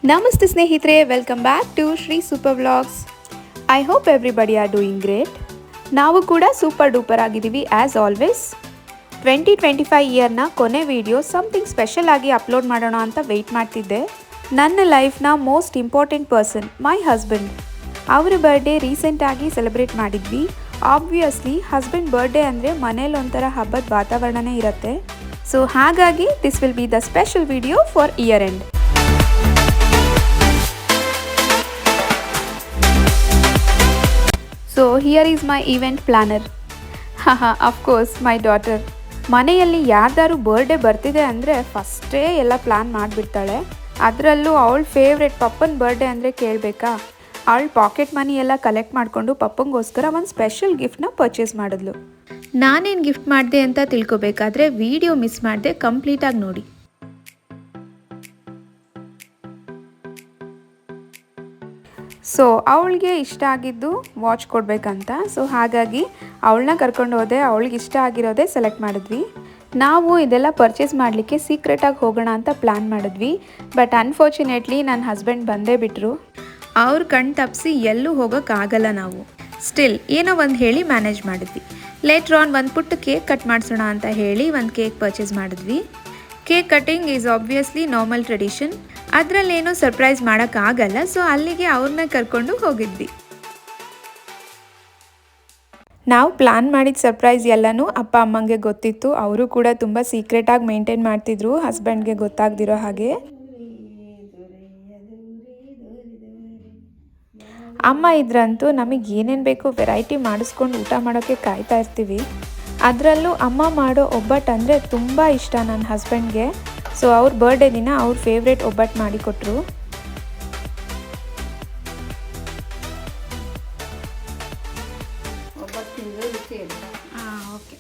Namaste ಸ್ನೇಹಿತರೆ, welcome back to Shri super vlogs. I hope everybody are doing great. ನಾವು ಕೂಡ super duper ಆಗಿದ್ದೀವಿ as always. 2025 ಇಯರ್ನ ಕೊನೆ ವಿಡಿಯೋ ಸಮಥಿಂಗ್ ಸ್ಪೆಷಲ್ ಆಗಿ ಅಪ್ಲೋಡ್ ಮಾಡೋಣ ಅಂತ ವೆಯ್ಟ್ ಮಾಡ್ತಿದ್ದೆ. ನನ್ನ ಲೈಫ್ನ most important person my husband. ಅವರ ಬರ್ಡೇ ರೀಸೆಂಟಾಗಿ ಸೆಲೆಬ್ರೇಟ್ ಮಾಡಿದ್ವಿ. ಆಬ್ವಿಯಸ್ಲಿ ಹಸ್ಬೆಂಡ್ ಬರ್ಡೇ ಅಂದರೆ ಮನೇಲಿ ಒಂಥರ ಹಬ್ಬದ ವಾತಾವರಣನೇ ಇರುತ್ತೆ. ಸೊ ಹಾಗಾಗಿ this will be the special video for year end. So here is my event planar. Of course my daughter. ಮನೆಯಲ್ಲಿ ಯಾರ್ದಾರು ಬರ್ಡೇ ಬರ್ತಿದೆ ಅಂದರೆ ಫಸ್ಟೇ ಎಲ್ಲ ಪ್ಲ್ಯಾನ್ ಮಾಡಿಬಿಡ್ತಾಳೆ. ಅದರಲ್ಲೂ ಅವಳ ಫೇವ್ರೆಟ್ ಪಪ್ಪನ ಬರ್ಡೇ ಅಂದರೆ ಕೇಳಬೇಕಾ. ಅವಳು ಪಾಕೆಟ್ ಮನಿ ಎಲ್ಲ ಕಲೆಕ್ಟ್ ಮಾಡಿಕೊಂಡು ಪಪ್ಪಂಗೋಸ್ಕರ ಒಂದು ಸ್ಪೆಷಲ್ ಗಿಫ್ಟ್ನ ಪರ್ಚೇಸ್ ಮಾಡಿದ್ಲು. ನಾನೇನು ಗಿಫ್ಟ್ ಮಾಡಿದೆ ಅಂತ ತಿಳ್ಕೊಬೇಕಾದ್ರೆ ವಿಡಿಯೋ ಮಿಸ್ ಮಾಡಿದೆ, ಕಂಪ್ಲೀಟಾಗಿ ನೋಡಿ. ಸೊ ಅವಳಿಗೆ ಇಷ್ಟ ಆಗಿದ್ದು ವಾಚ್ ಕೊಡಬೇಕಂತ. ಸೊ ಹಾಗಾಗಿ ಅವಳನ್ನ ಕರ್ಕೊಂಡು ಹೋದೆ. ಅವಳಿಗೆ ಇಷ್ಟ ಆಗಿರೋದೇ ಸೆಲೆಕ್ಟ್ ಮಾಡಿದ್ವಿ. ನಾವು ಇದೆಲ್ಲ ಪರ್ಚೇಸ್ ಮಾಡಲಿಕ್ಕೆ ಸೀಕ್ರೆಟಾಗಿ ಹೋಗೋಣ ಅಂತ ಪ್ಲ್ಯಾನ್ ಮಾಡಿದ್ವಿ. ಬಟ್ ಅನ್ಫಾರ್ಚುನೇಟ್ಲಿ ನನ್ನ ಹಸ್ಬೆಂಡ್ ಬಂದೇ ಬಿಟ್ಟರು. ಅವ್ರ ಕಣ್ ತಪ್ಪಿಸಿ ಎಲ್ಲೂ ಹೋಗೋಕ್ಕಾಗಲ್ಲ ನಾವು. ಸ್ಟಿಲ್ ಏನೋ ಒಂದು ಹೇಳಿ ಮ್ಯಾನೇಜ್ ಮಾಡಿದ್ವಿ. ಲೇಟ್ರ್ ಆನ್ ಒಂದು ಪುಟ್ಟ ಕೇಕ್ ಕಟ್ ಮಾಡಿಸೋಣ ಅಂತ ಹೇಳಿ ಒಂದು ಕೇಕ್ ಪರ್ಚೇಸ್ ಮಾಡಿದ್ವಿ. Cake cutting is obviously normal tradition. ಅದರಲ್ಲೇನೂ ಸರ್ಪ್ರೈಸ್ ಮಾಡೋಕ್ಕಾಗಲ್ಲ. ಸೊ ಅಲ್ಲಿಗೆ ಅವ್ರನ್ನ ಕರ್ಕೊಂಡು ಹೋಗಿದ್ವಿ. ನಾವು ಪ್ಲ್ಯಾನ್ ಮಾಡಿದ ಸರ್ಪ್ರೈಸ್ ಎಲ್ಲನೂ ಅಪ್ಪ ಅಮ್ಮಂಗೆ ಗೊತ್ತಿತ್ತು. ಅವರು ಕೂಡ ತುಂಬ ಸೀಕ್ರೆಟಾಗಿ ಮೇಂಟೈನ್ ಮಾಡ್ತಿದ್ರು, ಹಸ್ಬೆಂಡ್ಗೆ ಗೊತ್ತಾಗ್ದಿರೋ ಹಾಗೆ. ಅಮ್ಮ ಇದ್ರಂತೂ ನಮಗೆ ಏನೇನು ಬೇಕು ವೆರೈಟಿ ಮಾಡಿಸ್ಕೊಂಡು ಊಟ ಮಾಡೋಕ್ಕೆ ಕಾಯ್ತಾ ಇರ್ತೀವಿ. ಅದರಲ್ಲೂ ಅಮ್ಮ ಮಾಡೋ ಒಬ್ಬಟ್ಟು ಅಂದರೆ ತುಂಬ ಇಷ್ಟ ನನ್ನ ಹಸ್ಬೆಂಡ್ಗೆ. ಸೊ ಅವ್ರ ಬರ್ಡೇ ದಿನ ಅವ್ರ ಫೇವ್ರೇಟ್ ಒಬ್ಬಟ್ಟು ಮಾಡಿಕೊಟ್ರು. ಓಕೆ.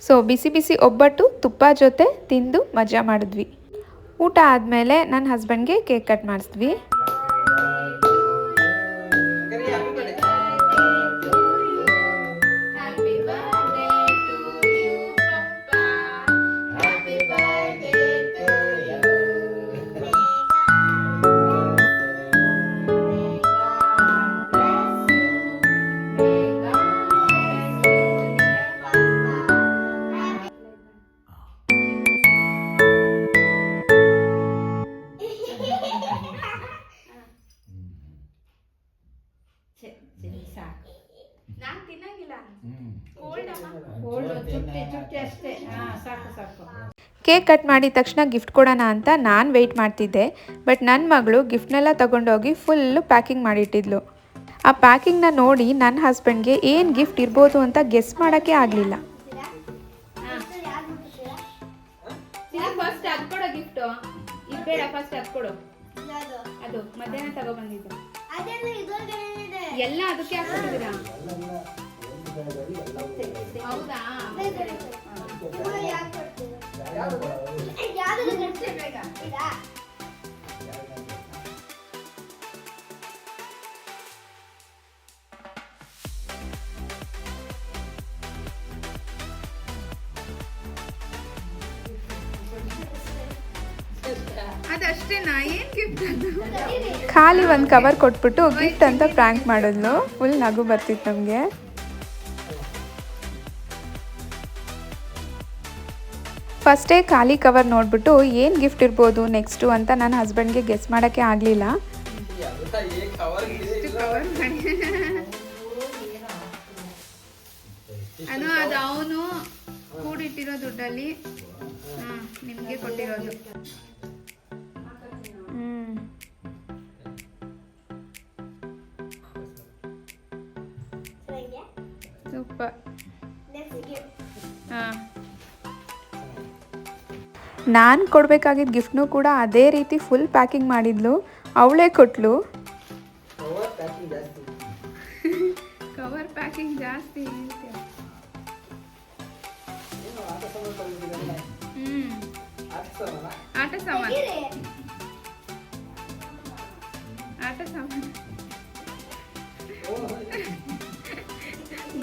ಸೊ ಬಿಸಿ ಬಿಸಿ ಒಬ್ಬಟ್ಟು ತುಪ್ಪ ಜೊತೆ ತಿಂದು ಮಜಾ ಮಾಡಿದ್ವಿ. ಊಟ ಆದಮೇಲೆ ನನ್ನ ಹಸ್ಬೆಂಡ್ಗೆ ಕೇಕ್ ಕಟ್ ಮಾಡಿಸಿದ್ವಿ. ಕೇಕ್ ಕಟ್ ಮಾಡಿದ ತಕ್ಷಣ ಗಿಫ್ಟ್ ಕೊಡೋಣ ಅಂತ ನಾನು ವೆಯ್ಟ್ ಮಾಡ್ತಿದ್ದೆ. ಬಟ್ ನನ್ನ ಮಗಳು ಗಿಫ್ಟ್ನೆಲ್ಲ ತಗೊಂಡೋಗಿ ಫುಲ್ಲು ಪ್ಯಾಕಿಂಗ್ ಮಾಡಿಟ್ಟಿದ್ಲು. ಆ ಪ್ಯಾಕಿಂಗ್ನ ನೋಡಿ ನನ್ನ ಹಸ್ಬೆಂಡ್ಗೆ ಏನು ಗಿಫ್ಟ್ ಇರ್ಬೋದು ಅಂತ ಗೆಸ್ ಮಾಡೋಕ್ಕೆ ಆಗಲಿಲ್ಲ. ಅದು ಮಧ್ಯಾಹ್ನ ತಗೊಬಂದಿದ್ದು ಎಲ್ಲ ಅದಕ್ಕೆ ಹಾಕ್ಬಿಟ್ಟಿದ್ದೀರಾ? ಹೌದಾ? ಖಾಲಿ ಒಂದು ಕವರ್ ಕೊಟ್ಬಿಟ್ಟು ಗಿಫ್ಟ್ ಅಂತ ಪ್ರ್ಯಾಂಕ್ ಮಾಡಿದ್ಲು. ಫುಲ್ ನಗು ಬರ್ತಿತ್ತು ನಮಗೆ. ಫಸ್ಟೇ ಖಾಲಿ ಕವರ್ ನೋಡ್ಬಿಟ್ಟು ಏನು ಗಿಫ್ಟ್ ಇರ್ಬೋದು ನೆಕ್ಸ್ಟು ಅಂತ ನನ್ನ ಹಸ್ಬೆಂಡ್ಗೆ ಗೆಸ್ ಮಾಡೋಕ್ಕೆ ಆಗಲಿಲ್ಲ. ಅದು ಅವನು ಕೂಡಿಟ್ಟಿರೋ ದುಡ್ಡಲ್ಲಿ ನಿಮಗೆ ಕೊಟ್ಟಿರೋದು. ಸೂಪರ್. ನಾನು ಕೊಡಬೇಕಾಗಿದ್ದ ಗಿಫ್ಟ್ನೂ ಕೂಡ ಅದೇ ರೀತಿ ಫುಲ್ ಪ್ಯಾಕಿಂಗ್ ಮಾಡಿದ್ಲು. ಅವಳೇ ಕೊಟ್ಲು. ಕವರ್ ಪ್ಯಾಕಿಂಗ್ ಜಾಸ್ತಿ. ಆಟ ಸಾಮಾನು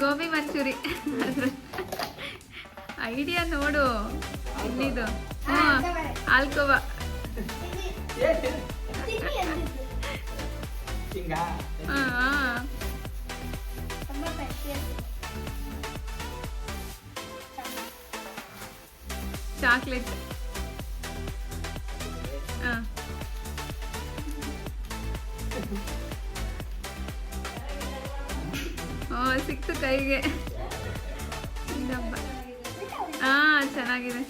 ಗೋಬಿ ಮಂಚೂರಿ. ಐಡಿಯಾ ನೋಡು ಇಲ್ಲಿದು. ಆಲ್ಕೋವಾ. ಚಾಕ್ಲೇಟ್ ಸಿಕ್ತು ಕೈಗೆ ಡಬ್ಬ. ಚೆನ್ನಾಗಿದೆ.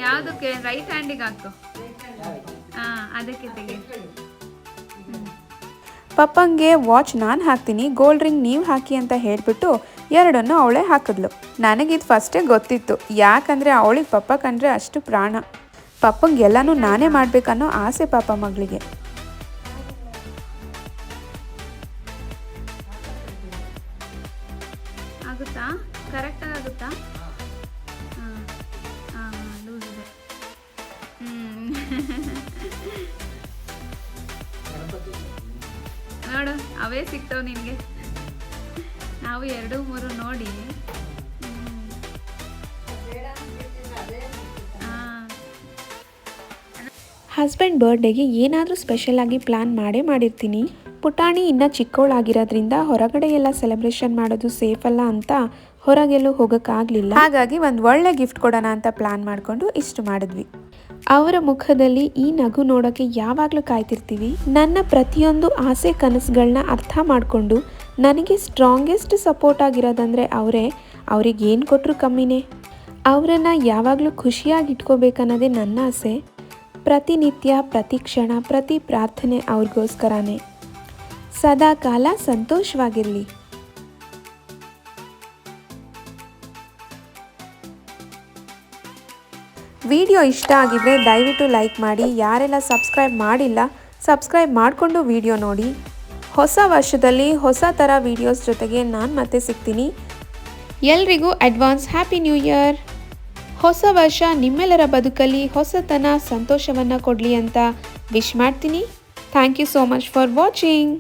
ಯಾವುದಕ್ಕೆ? ರೈಟ್ ಹ್ಯಾಂಡಿಗೆ ಹಾಕು. ಅದಕ್ಕೆ ತೆಗೆ. ಪಪ್ಪಂಗೆ ವಾಚ್ ನಾನು ಹಾಕ್ತೀನಿ, ಗೋಲ್ಡ್ ರಿಂಗ್ ನೀವು ಹಾಕಿ ಅಂತ ಹೇಳಿಬಿಟ್ಟು ಎರಡನ್ನು ಅವಳೇ ಹಾಕಿದ್ಲು. ನನಗಿದು ಫಸ್ಟೇ ಗೊತ್ತಿತ್ತು, ಯಾಕಂದರೆ ಅವಳಿಗೆ ಪಪ್ಪ ಕಂಡ್ರೆ ಅಷ್ಟು ಪ್ರಾಣ. ಪಪ್ಪಂಗೆ ಎಲ್ಲನೂ ನಾನೇ ಮಾಡಬೇಕನ್ನೋ ಆಸೆ ಪಾಪ ಮಗಳಿಗೆ. ಆಗುತ್ತಾ? ಕರೆಕ್ಟಾಗಿ ಆಗುತ್ತಾ? ನೋಡು, ಅವೇ ಸಿಗ್ತಾವ ನಿನಗೆ. ನಾವು 2, 3 ನೋಡಿ. ಹಸ್ಬೆಂಡ್ ಬರ್ಡೇಗೆ ಏನಾದರೂ ಸ್ಪೆಷಲ್ ಆಗಿ ಪ್ಲಾನ್ ಮಾಡಿರ್ತೀನಿ. ಪುಟಾಣಿ ಇನ್ನೂ ಚಿಕ್ಕವಳಾಗಿರೋದ್ರಿಂದ ಹೊರಗಡೆ ಎಲ್ಲ ಸೆಲೆಬ್ರೇಷನ್ ಮಾಡೋದು ಸೇಫ್ ಅಲ್ಲ ಅಂತ ಹೊರಗೆಲ್ಲೂ ಹೋಗೋಕ್ಕಾಗಲಿಲ್ಲ. ಹಾಗಾಗಿ ಒಂದು ಒಳ್ಳೆ ಗಿಫ್ಟ್ ಕೊಡೋಣ ಅಂತ ಪ್ಲಾನ್ ಮಾಡಿಕೊಂಡು ಇಷ್ಟು ಮಾಡಿದ್ವಿ. ಅವರ ಮುಖದಲ್ಲಿ ಈ ನಗು ನೋಡೋಕ್ಕೆ ಯಾವಾಗಲೂ ಕಾಯ್ತಿರ್ತೀವಿ. ನನ್ನ ಪ್ರತಿಯೊಂದು ಆಸೆ ಕನಸುಗಳನ್ನ ಅರ್ಥ ಮಾಡಿಕೊಂಡು ನನಗೆ ಸ್ಟ್ರಾಂಗೆಸ್ಟ್ ಸಪೋರ್ಟ್ ಆಗಿರೋದಂದರೆ ಅವರೇ. ಅವ್ರಿಗೆ ಏನು ಕೊಟ್ಟರು ಕಮ್ಮಿನೇ. ಅವರನ್ನು ಯಾವಾಗಲೂ ಖುಷಿಯಾಗಿ ಇಟ್ಕೋಬೇಕನ್ನೋದೇ ನನ್ನ ಆಸೆ. ಪ್ರತಿನಿತ್ಯ, ಪ್ರತಿ ಕ್ಷಣ, ಪ್ರತಿ ಪ್ರಾರ್ಥನೆ ಅವ್ರಿಗೋಸ್ಕರನೇ. ಸದಾ ಕಾಲ ಸಂತೋಷವಾಗಿರಲಿ. ವಿಡಿಯೋ ಇಷ್ಟ ಆಗಿದ್ರೆ ದಯವಿಟ್ಟು ಲೈಕ್ ಮಾಡಿ. ಯಾರೆಲ್ಲ ಸಬ್ಸ್ಕ್ರೈಬ್ ಮಾಡಿಲ್ಲ, ಸಬ್ಸ್ಕ್ರೈಬ್ ಮಾಡಿಕೊಂಡು ವಿಡಿಯೋ ನೋಡಿ. ಹೊಸ ವರ್ಷದಲ್ಲಿ ಹೊಸ ಥರ ವಿಡಿಯೋಸ್ ಜೊತೆಗೆ ನಾನು ಮತ್ತೆ ಸಿಗ್ತೀನಿ. ಎಲ್ರಿಗೂ ಅಡ್ವಾನ್ಸ್ ಹ್ಯಾಪಿ ನ್ಯೂ ಇಯರ್. ಹೊಸ ವರ್ಷ ನಿಮ್ಮೆಲ್ಲರ ಬದುಕಲ್ಲಿ ಹೊಸತನ, ಸಂತೋಷವನ್ನು ಕೊಡಲಿ ಅಂತ ವಿಶ್ ಮಾಡ್ತೀನಿ. Thank you so much for watching.